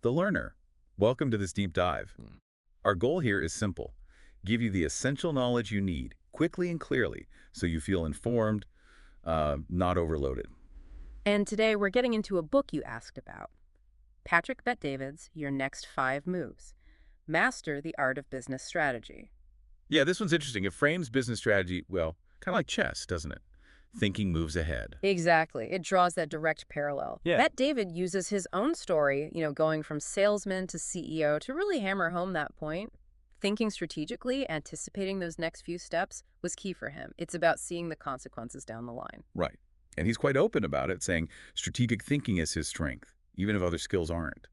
the learner. Welcome to this deep dive. Our goal here is simple. Give you the essential knowledge you need, quickly and clearly, so you feel informed, not overloaded. And today we're getting into a book you asked about. Patrick Bet-David's Your Next 5 Moves. Master the Art of Business Strategy. Yeah, this one's interesting. It frames business strategy, well, kind of like chess, doesn't it? Thinking moves ahead. Exactly. It draws that direct parallel. Yeah. Bet-David uses his own story, going from salesman to CEO to really hammer home that point. Thinking strategically, anticipating those next few steps was key for him. It's about seeing the consequences down the line. Right. And he's quite open about it, saying strategic thinking is his strength, even if other skills aren't.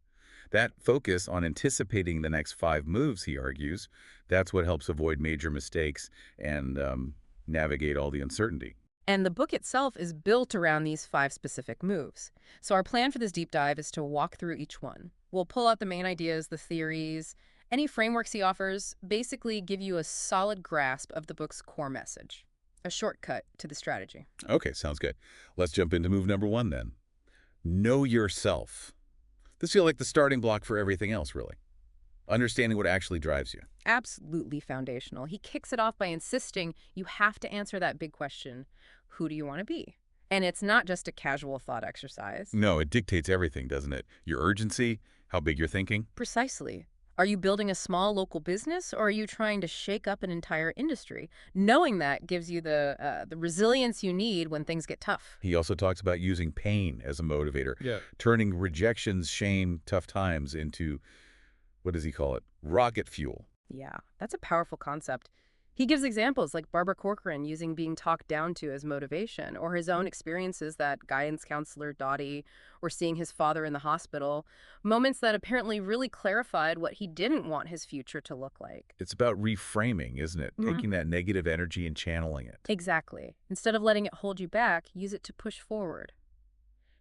That focus on anticipating the next 5 moves, he argues, that's what helps avoid major mistakes and navigate all the uncertainty. And the book itself is built around these 5 specific moves. So our plan for this deep dive is to walk through each one. We'll pull out the main ideas, the theories, any frameworks he offers, basically give you a solid grasp of the book's core message, a shortcut to the strategy. Okay, sounds good. Let's jump into move number 1 then. Know yourself. This feels like the starting block for everything else, really. Understanding what actually drives you. Absolutely foundational. He kicks it off by insisting you have to answer that big question, who do you want to be? And it's not just a casual thought exercise. No, it dictates everything, doesn't it? Your urgency, how big you're thinking. Precisely. Are you building a small local business, or are you trying to shake up an entire industry? Knowing that gives you the resilience you need when things get tough. He also talks about using pain as a motivator. Yeah. Turning rejections, shame, tough times into, what does he call it? Rocket fuel. Yeah, that's a powerful concept. He gives examples like Barbara Corcoran using being talked down to as motivation, or his own experiences, that guidance counselor Dottie, or seeing his father in the hospital, moments that apparently really clarified what he didn't want his future to look like. It's about reframing, isn't it? Taking that negative energy and channeling it. Exactly. Instead of letting it hold you back, use it to push forward.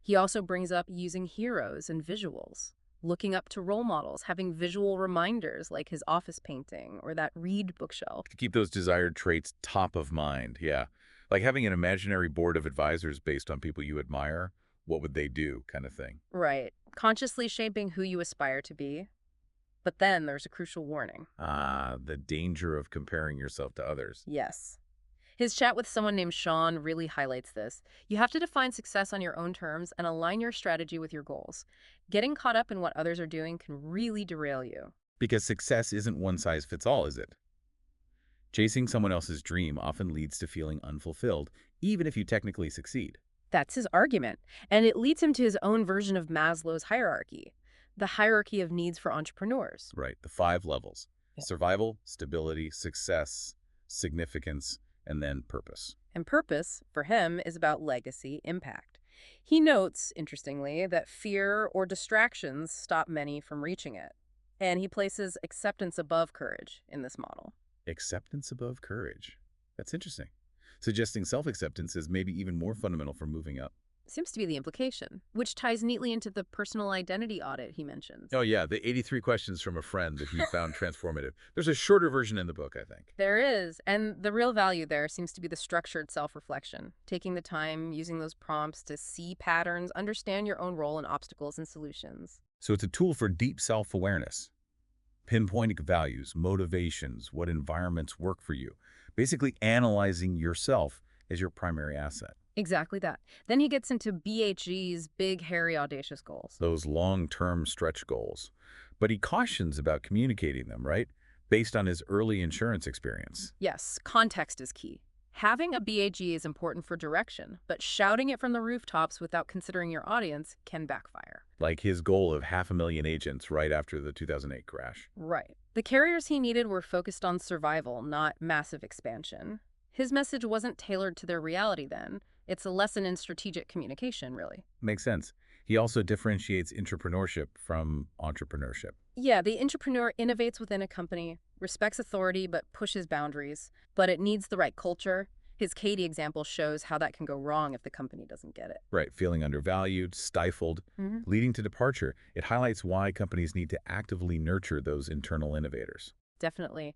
He also brings up using heroes and visuals. Looking up to role models, having visual reminders like his office painting or that Read bookshelf. To keep those desired traits top of mind, yeah. Like having an imaginary board of advisors based on people you admire, what would they do kind of thing. Right. Consciously shaping who you aspire to be. But then there's a crucial warning. The danger of comparing yourself to others. Yes. His chat with someone named Sean really highlights this. You have to define success on your own terms and align your strategy with your goals. Getting caught up in what others are doing can really derail you. Because success isn't one size fits all, is it? Chasing someone else's dream often leads to feeling unfulfilled, even if you technically succeed. That's his argument. And it leads him to his own version of Maslow's hierarchy, the hierarchy of needs for entrepreneurs. Right, the 5 levels. Yeah. Survival, stability, success, significance, and then purpose. And purpose, for him, is about legacy, impact. He notes, interestingly, that fear or distractions stop many from reaching it. And he places acceptance above courage in this model. Acceptance above courage. That's interesting. Suggesting self-acceptance is maybe even more fundamental for moving up. Seems to be the implication, which ties neatly into the personal identity audit he mentions. Oh yeah, the 83 questions from a friend that he found transformative. There's a shorter version in the book, I think. There is, and the real value there seems to be the structured self-reflection, taking the time, using those prompts to see patterns, understand your own role in obstacles and solutions. So it's a tool for deep self-awareness. Pinpointing values, motivations, what environments work for you. Basically analyzing yourself as your primary asset. Exactly that. Then he gets into BHG's big, hairy, audacious goals. Those long-term stretch goals. But he cautions about communicating them, right? Based on his early insurance experience. Yes, context is key. Having a BAG is important for direction, but shouting it from the rooftops without considering your audience can backfire. Like his goal of 500,000 agents right after the 2008 crash. Right. The carriers he needed were focused on survival, not massive expansion. His message wasn't tailored to their reality then. It's a lesson in strategic communication, really. Makes sense. He also differentiates intrapreneurship from entrepreneurship. Yeah, the entrepreneur innovates within a company, respects authority, but pushes boundaries. But it needs the right culture. His Katie example shows how that can go wrong if the company doesn't get it. Right, feeling undervalued, stifled, leading to departure. It highlights why companies need to actively nurture those internal innovators. Definitely.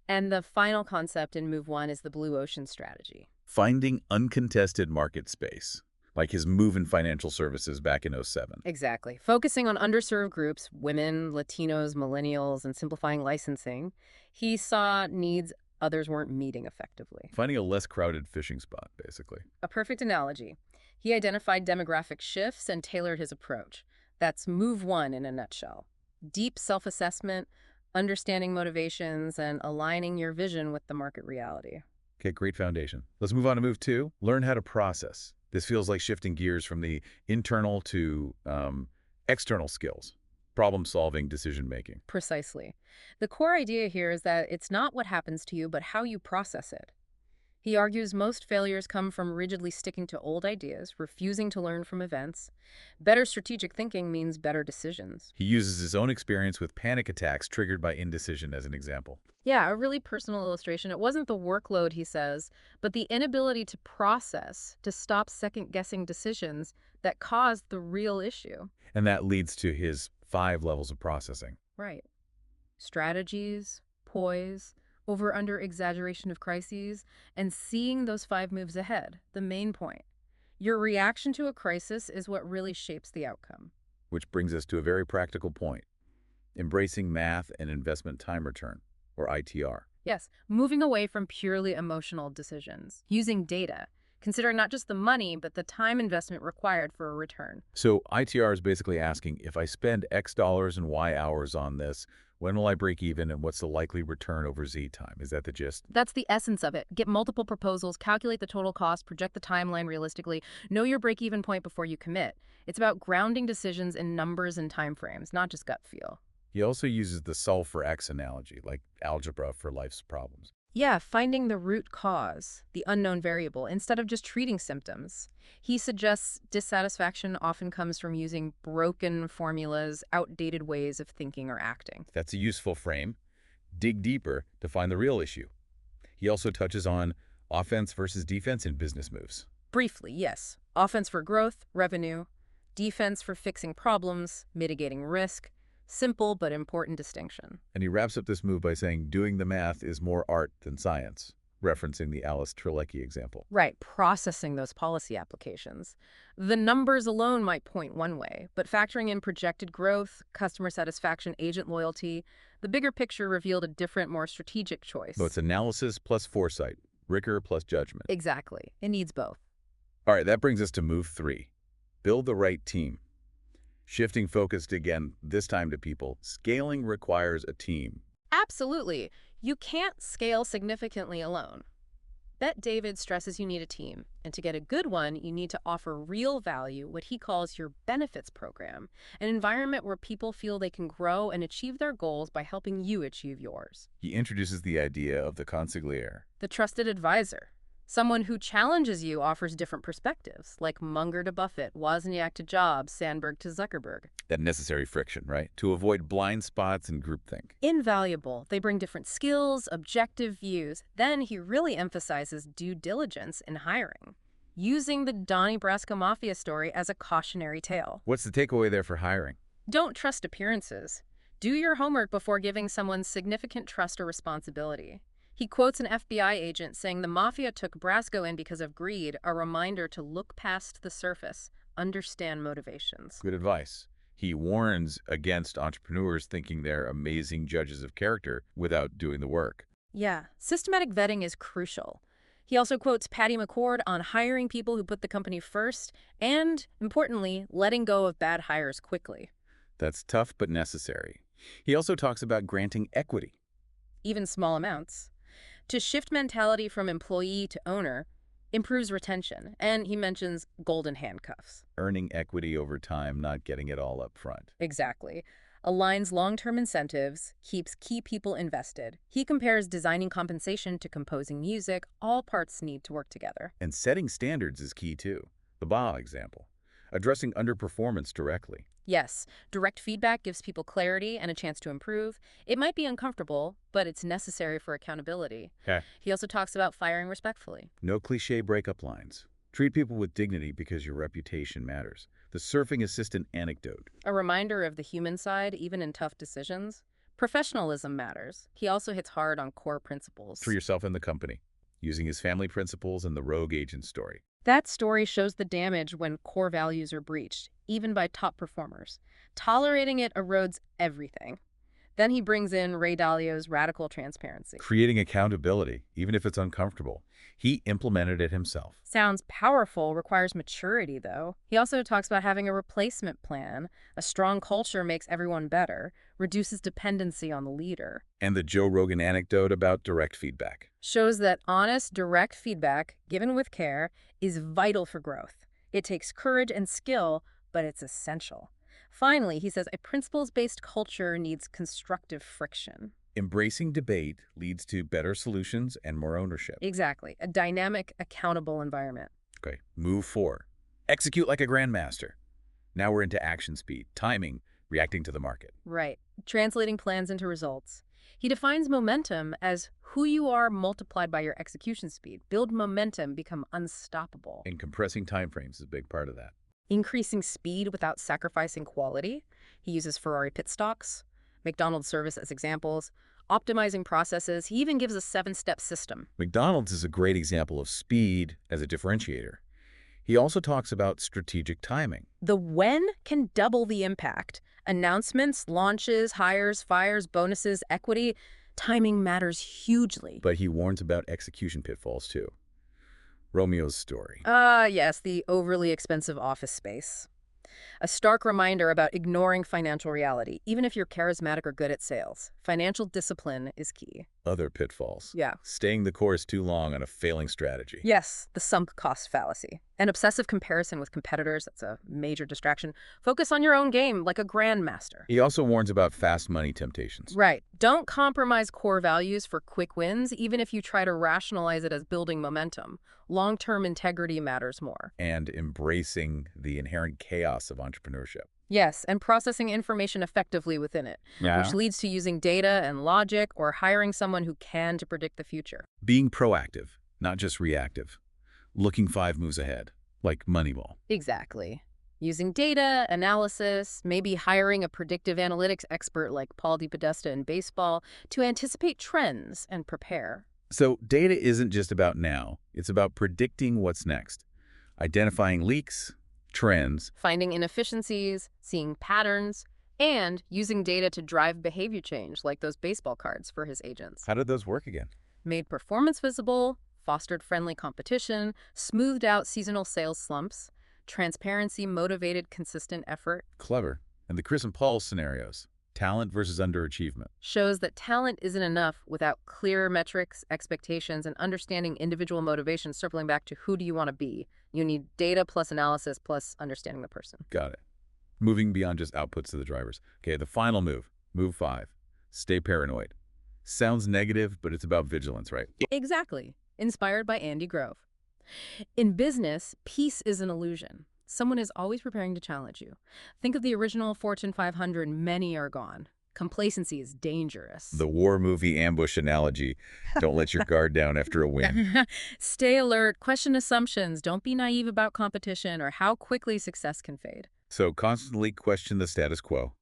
And the final concept in Move 1 is the blue ocean strategy. Finding uncontested market space. like his move in financial services back in '07. Exactly. Focusing on underserved groups, women, Latinos, millennials, and simplifying licensing, he saw needs others weren't meeting effectively. Finding a less crowded fishing spot, basically. A perfect analogy. He identified demographic shifts and tailored his approach. That's move one in a nutshell. Deep self-assessment, understanding motivations, and aligning your vision with the market reality. Okay, great foundation. Let's move on to move two. Learn how to process. This feels like shifting gears from the internal to external skills, problem-solving, decision-making. Precisely. The core idea here is that it's not what happens to you, but how you process it. He argues most failures come from rigidly sticking to old ideas, refusing to learn from events. Better strategic thinking means better decisions. He uses his own experience with panic attacks triggered by indecision as an example. Yeah, a really personal illustration. It wasn't the workload, he says, but the inability to process, to stop second-guessing decisions that caused the real issue. And that leads to his 5 levels of processing. Right. Strategies, poise, over-under exaggeration of crises, and seeing those 5 moves ahead, the main point. Your reaction to a crisis is what really shapes the outcome. Which brings us to a very practical point. Embracing math and investment time return, or ITR. Yes, moving away from purely emotional decisions, using data, considering not just the money, but the time investment required for a return. So ITR is basically asking, if I spend X dollars and Y hours on this, when will I break even and what's the likely return over Z time? Is that the gist? That's the essence of it. Get multiple proposals, calculate the total cost, project the timeline realistically, know your break-even point before you commit. It's about grounding decisions in numbers and timeframes, not just gut feel. He also uses the solve for X analogy, like algebra for life's problems. Yeah, finding the root cause, the unknown variable, instead of just treating symptoms. He suggests dissatisfaction often comes from using broken formulas, outdated ways of thinking or acting. That's a useful frame. Dig deeper to find the real issue. He also touches on offense versus defense in business moves. Briefly, yes. Offense for growth, revenue. Defense for fixing problems, mitigating risk. Simple but important distinction. And he wraps up this move by saying doing the math is more art than science, referencing the Alice Trelecky example. Right, processing those policy applications. The numbers alone might point one way, but factoring in projected growth, customer satisfaction, agent loyalty, the bigger picture revealed a different, more strategic choice. So it's analysis plus foresight, rigor plus judgment. Exactly. It needs both. All right, that brings us to move 3. Build the right team. Shifting focus again, this time to people. Scaling requires a team. Absolutely. You can't scale significantly alone. Bet David stresses you need a team, and to get a good one, you need to offer real value, what he calls your benefits program, an environment where people feel they can grow and achieve their goals by helping you achieve yours. He introduces the idea of the consigliere. The trusted advisor, someone who challenges you, offers different perspectives, like Munger to Buffett, Wozniak to Jobs, Sandberg to Zuckerberg. That necessary friction, right? To avoid blind spots and groupthink. Invaluable. They bring different skills, objective views. Then he really emphasizes due diligence in hiring, using the Donnie Brasco Mafia story as a cautionary tale. What's the takeaway there for hiring? Don't trust appearances. Do your homework before giving someone significant trust or responsibility. He quotes an FBI agent saying the mafia took Brasco in because of greed, a reminder to look past the surface, understand motivations. Good advice. He warns against entrepreneurs thinking they're amazing judges of character without doing the work. Yeah, systematic vetting is crucial. He also quotes Patty McCord on hiring people who put the company first and, importantly, letting go of bad hires quickly. That's tough but necessary. He also talks about granting equity. Even small amounts. To shift mentality from employee to owner improves retention, and he mentions golden handcuffs. Earning equity over time, not getting it all up front. Exactly. Aligns long-term incentives, keeps key people invested. He compares designing compensation to composing music. All parts need to work together. And setting standards is key too. The Ba example. Addressing underperformance directly. Yes, direct feedback gives people clarity and a chance to improve. It might be uncomfortable, but it's necessary for accountability. Okay. He also talks about firing respectfully. No cliche breakup lines. Treat people with dignity because your reputation matters. The surfing assistant anecdote. A reminder of the human side, even in tough decisions. Professionalism matters. He also hits hard on core principles. For yourself and the company. Using his family principles and the rogue agent story. That story shows the damage when core values are breached, even by top performers. Tolerating it erodes everything. Then he brings in Ray Dalio's radical transparency. Creating accountability, even if it's uncomfortable. He implemented it himself. Sounds powerful, requires maturity, though. He also talks about having a replacement plan. A strong culture makes everyone better, reduces dependency on the leader. And the Joe Rogan anecdote about direct feedback. Shows that honest, direct feedback, given with care, is vital for growth. It takes courage and skill, but it's essential. Finally, he says a principles-based culture needs constructive friction. Embracing debate leads to better solutions and more ownership. Exactly. A dynamic, accountable environment. Okay, move 4. Execute like a grandmaster. Now we're into action speed, timing, reacting to the market. Right. Translating plans into results. He defines momentum as who you are multiplied by your execution speed. Build momentum, become unstoppable. And compressing timeframes is a big part of that. Increasing speed without sacrificing quality. He uses Ferrari pit stops, McDonald's service as examples, optimizing processes. He even gives a 7-step system. McDonald's is a great example of speed as a differentiator. He also talks about strategic timing. The when can double the impact. Announcements, launches, hires, fires, bonuses, equity. Timing matters hugely. But he warns about execution pitfalls too. Romeo's story. Yes, the overly expensive office space. A stark reminder about ignoring financial reality, even if you're charismatic or good at sales. Financial discipline is key. Other pitfalls. Yeah. Staying the course too long on a failing strategy. Yes, the sunk cost fallacy. An obsessive comparison with competitors, that's a major distraction. Focus on your own game like a grandmaster. He also warns about fast money temptations. Right. Don't compromise core values for quick wins, even if you try to rationalize it as building momentum. Long-term integrity matters more. And embracing the inherent chaos of entrepreneurship. Yes, and processing information effectively within it, which leads to using data and logic or hiring someone who can to predict the future. Being proactive, not just reactive. Looking 5 moves ahead, like Moneyball. Exactly. Using data, analysis, maybe hiring a predictive analytics expert like Paul DePodesta in baseball to anticipate trends and prepare. So data isn't just about now. It's about predicting what's next. Identifying leaks, trends, Finding inefficiencies, seeing patterns, and using data to drive behavior change like those baseball cards for his agents. How did those work again? Made performance visible, fostered friendly competition, smoothed out seasonal sales slumps, transparency motivated consistent effort. Clever. And the Chris and Paul scenarios. Talent versus underachievement. Shows that talent isn't enough without clear metrics, expectations, and understanding individual motivations. Circling back to who do you want to be? You need data plus analysis plus understanding the person. Got it. Moving beyond just outputs to the drivers. Okay, the final move. Move 5. Stay paranoid. Sounds negative, but it's about vigilance, right? Exactly. Inspired by Andy Grove. In business, peace is an illusion. Someone is always preparing to challenge you. Think of the original Fortune 500, many are gone. Complacency is dangerous. The war movie ambush analogy. Don't let your guard down after a win. Stay alert, question assumptions, don't be naive about competition or how quickly success can fade. So constantly question the status quo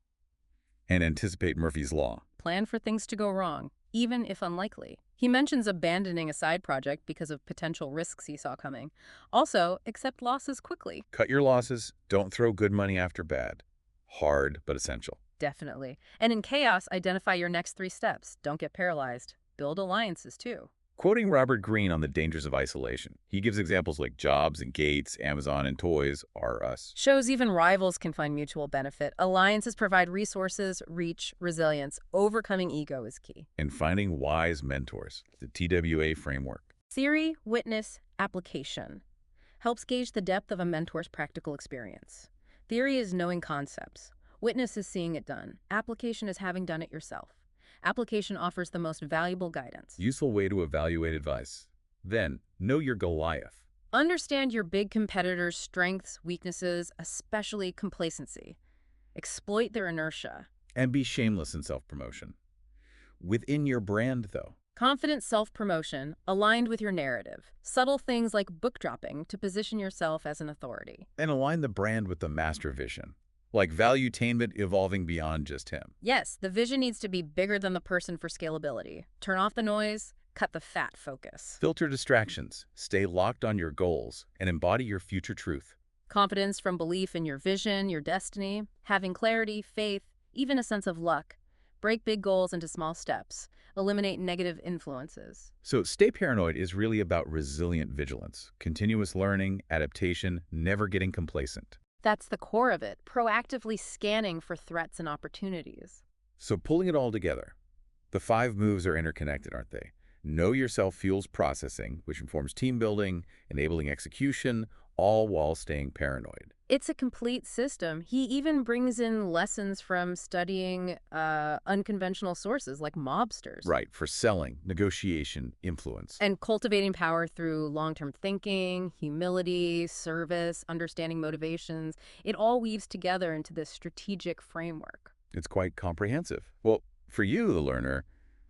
and anticipate Murphy's Law. Plan for things to go wrong, even if unlikely. He mentions abandoning a side project because of potential risks he saw coming. Also, accept losses quickly. Cut your losses. Don't throw good money after bad. Hard, but essential. Definitely. And in chaos, identify your next 3 steps. Don't get paralyzed. Build alliances, too. Quoting Robert Greene on the dangers of isolation, he gives examples like Jobs and Gates, Amazon and Toys R Us. Shows even rivals can find mutual benefit. Alliances provide resources, reach, resilience. Overcoming ego is key. And finding wise mentors, the TWA framework. Theory, witness, application. Helps gauge the depth of a mentor's practical experience. Theory is knowing concepts. Witness is seeing it done. Application is having done it yourself. Application offers the most valuable guidance. Useful way to evaluate advice. Then, know your Goliath. Understand your big competitors' strengths, weaknesses, especially complacency. Exploit their inertia. And be shameless in self-promotion. Within your brand, though. Confident self-promotion, aligned with your narrative. Subtle things like book dropping to position yourself as an authority. And align the brand with the master vision. Like valuetainment evolving beyond just him. Yes, the vision needs to be bigger than the person for scalability. Turn off the noise, cut the fat focus. Filter distractions, stay locked on your goals, and embody your future truth. Confidence from belief in your vision, your destiny, having clarity, faith, even a sense of luck. Break big goals into small steps. Eliminate negative influences. So stay paranoid is really about resilient vigilance, continuous learning, adaptation, never getting complacent. That's the core of it, proactively scanning for threats and opportunities. So pulling it all together, the 5 moves are interconnected, aren't they? Know yourself fuels processing, which informs team building, enabling execution, all while staying paranoid. It's a complete system. He even brings in lessons from studying unconventional sources like mobsters Right, for selling, negotiation, influence. and cultivating power through long-term thinking, humility, service, understanding motivations. It all weaves together into this strategic framework. It's quite comprehensive. Well, for you, the learner,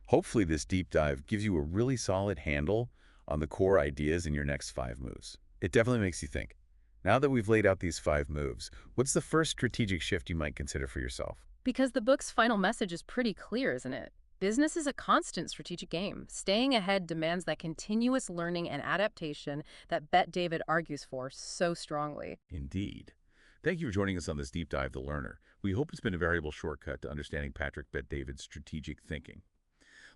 hopefully this deep dive gives you a really solid handle on the core ideas in your next 5 moves. It definitely makes you think. Now that we've laid out these 5 moves, what's the first strategic shift you might consider for yourself? Because the book's final message is pretty clear, isn't it? Business is a constant strategic game. Staying ahead demands that continuous learning and adaptation that Bet David argues for so strongly. Indeed. Thank you for joining us on this deep dive, The Learner. We hope it's been a valuable shortcut to understanding Patrick Bet-David's strategic thinking.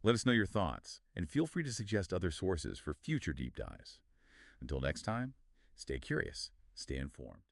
Let us know your thoughts, and feel free to suggest other sources for future deep dives. Until next time, stay curious, stay informed.